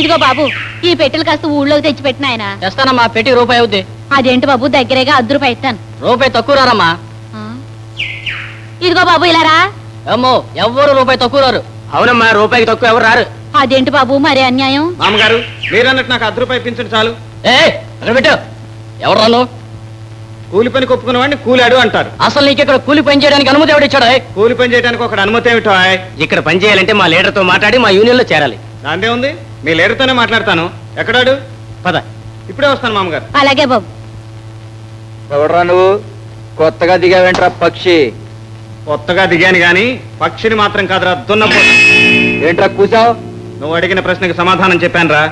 ఇదిగో బాబు, ఈ పెట్టెలు కాస్త ఊళ్ళోకి తెచ్చి పెట్టిన ఆయన. తెస్తానమ్మా, పెట్టి రూపాయి అవుద్ది. అదేంటి బాబు, దగ్గరేగా 10 రూపాయలు ఇస్తాను. రూపాయి తక్కువ రారమ్మా. ఇదిగో బాబు, ఇలా రా. అమ్మో, ఎవ్వరు రూపాయి తక్కువ రారు. అవునమ్మా, రూపాయికి తక్కువ ఎవరు రారు. అదేంటి బాబు, మరి అన్యాయం. మామగారు, మీరన్నట్టు నాకు 10 రూపాయలు ఇప్పించండి చాలు. అక్కడ పెట్టు. ఎవరు రాను? కూలి పని కొప్పుకున్న వాడిని కూలాడు అంటారు. అసలు నీకు ఇక్కడ కూలి పని చేయడానికి అనుమతి ఎవడిచ్చాడు? కూలి పని చేయడానికి ఒక అనుమతి ఏమిటో? ఇక్కడ పని చేయాలంటే మా లీడర్తో మాట్లాడి మా యూనియన్ లో చేరాలి. దాందే ఉంది, మీ లీడర్తోనే మాట్లాడతాను. ఎక్కడాడు? పద. ఇప్పుడే వస్తాను మామగారు. అలాగే బాబు. ఎవడరా నువ్వు? కొత్తగా దిగావేంట్రా పక్షి? కొత్తగా దిగాను గాని పక్షిని మాత్రం కాదురా, దున్నపో. ఏంట్రా కూసావు? నువ్వు అడిగిన ప్రశ్నకి సమాధానం చెప్పాను రా.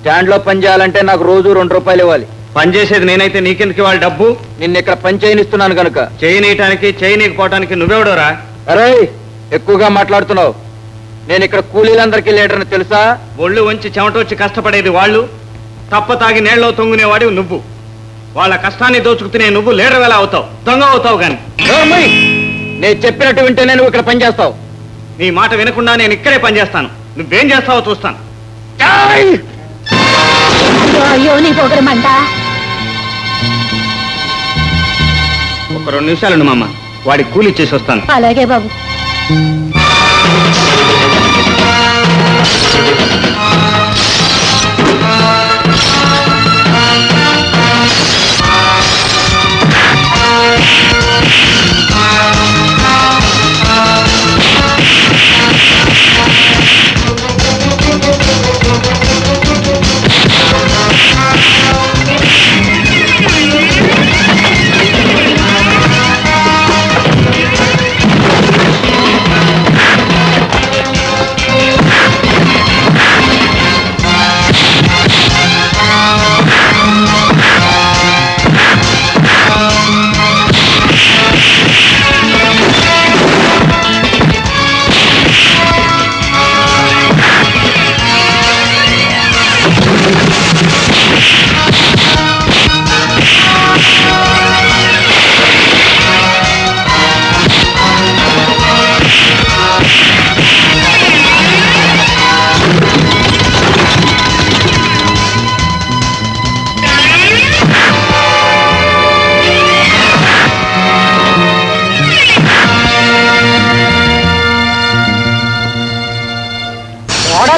స్టాండ్ లో పని చేయాలంటే నాకు రోజు 2 రూపాయలు ఇవ్వాలి. పని చేసేది నేనైతే నీకెందుకు ఇవ్వాలి డబ్బు? నిన్న ఇక్కడ పని చేయనిస్తున్నాను కనుక. చేయనీయటానికి చేయనీయకపోవటానికి నువ్వెవడోరా? అరే, ఎక్కువగా మాట్లాడుతున్నావు. నేను ఇక్కడ కూలీలందరికీ లీడర్ని తెలుసా? ఒళ్ళు వంచి చెమటొచ్చి కష్టపడేది వాళ్ళు, తప్ప తాగి నీళ్ళలో తొంగునేవాడివి నువ్వు. వాళ్ళ కష్టాన్ని దోచుకుతునే నువ్వు లీడర్ ఎలా అవుతావు? దొంగ అవుతావు గాని. నేను చెప్పినట్టు వింటేనే నువ్వు ఇక్కడ పని చేస్తావు. నీ మాట వినకుండా నేను ఇక్కడే పని చేస్తాను. నువ్వేం చేస్తావో చూస్తాను. అయ్యో, నీ పొగరమంట. ఒక 2 నిమిషాలు మామ, వాడి కూలి ఇచ్చేసి వస్తాను. అలాగే బాబు.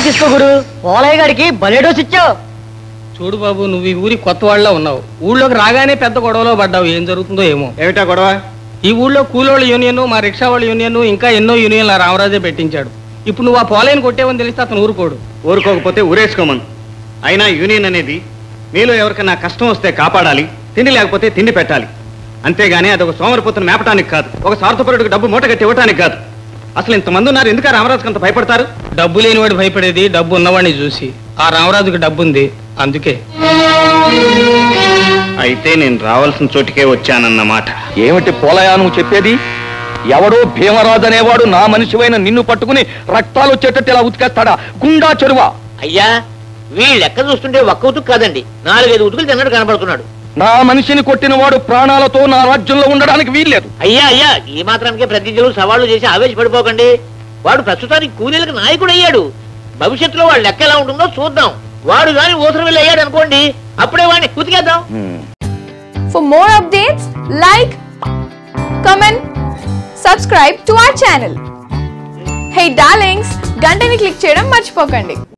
తీసుకో గురు, పోలయ్య గారికి బలేడోస్ ఇచ్చావు. చూడు బాబు, నువ్వు ఈ ఊరి కొత్త వాళ్ళ ఉన్నావు. ఊళ్ళోకి రాగానే పెద్ద గొడవలో పడ్డావు. ఏం జరుగుతుందో ఏమో. ఏమిటా గొడవ? ఈ ఊళ్ళో కూలోళ్ళ యూనియన్, మా రిక్షా వాళ్ళ యూనియన్, ఇంకా ఎన్నో యూనియన్లు రామరాజే పెట్టించాడు. ఇప్పుడు నువ్వు ఆ పోలయ్యని కొట్టేవని తెలిస్తే అతను ఊరుకోడు. ఊరుకోకపోతే ఊరేసుకోమను. అయినా యూనియన్ అనేది మీలో ఎవరికైనా కష్టం వస్తే కాపాడాలి, తిండి లేకపోతే తిండి పెట్టాలి. అంతేగాని అదొక సోమరిపోతును మేపటానికి కాదు, ఒక స్వార్థపరుడికి డబ్బు మూట కట్టి ఇవ్వటానికి కాదు. అసలు ఇంతమంది ఉన్నారు, ఎందుకు రామరాజుకి అంత భయపడతారు? డబ్బు లేనివాడు భయపడేది డబ్బు ఉన్నవాడిని చూసి. ఆ రామరాజుకి డబ్బు ఉంది, అందుకే. అయితే నేను రావాల్సిన చోటికే వచ్చానన్నమాట. ఏమిటి పోలయా నువ్వు చెప్పేది? ఎవడో భీమరాజు అనేవాడు నా మనిషివైన నిన్ను పట్టుకుని రక్తాలు వచ్చేటట్టు ఇలా ఉతికేస్తాడా? గుండా చెరువా? అయ్యా, వీళ్ళు లెక్క చూస్తుంటే ఒక్క ఉతుకు కాదండి, 4-5 ఉతుకులు తిన్నట్టు కనబడుతున్నాడు. నా మనిషిని కొట్టిన వాడు ప్రాణాలతో నా రాజ్యంలో ఉండడానికి వీల్లేదు. అయ్యా అయ్యా, ఈ మాత్రానికే ప్రతిజ్ఞలు సవాళ్లు చేసి ఆవేశపడిపోకండి. వాడు ప్రస్తుతానికి కూలీలకు నాయకుడు అయ్యాడు. భవిష్యత్తులో వాడు లెక్క ఎలా ఉంటుందో చూద్దాం. వాడు గాని ఊసర వెళ్ళి అయ్యాడు అనుకోండి, అప్పుడే వాడిని ఉతికేద్దాం. For more updates, like, comment, subscribe to our channel. Hey darlings, గంటని click చేయడం మర్చిపోకండి.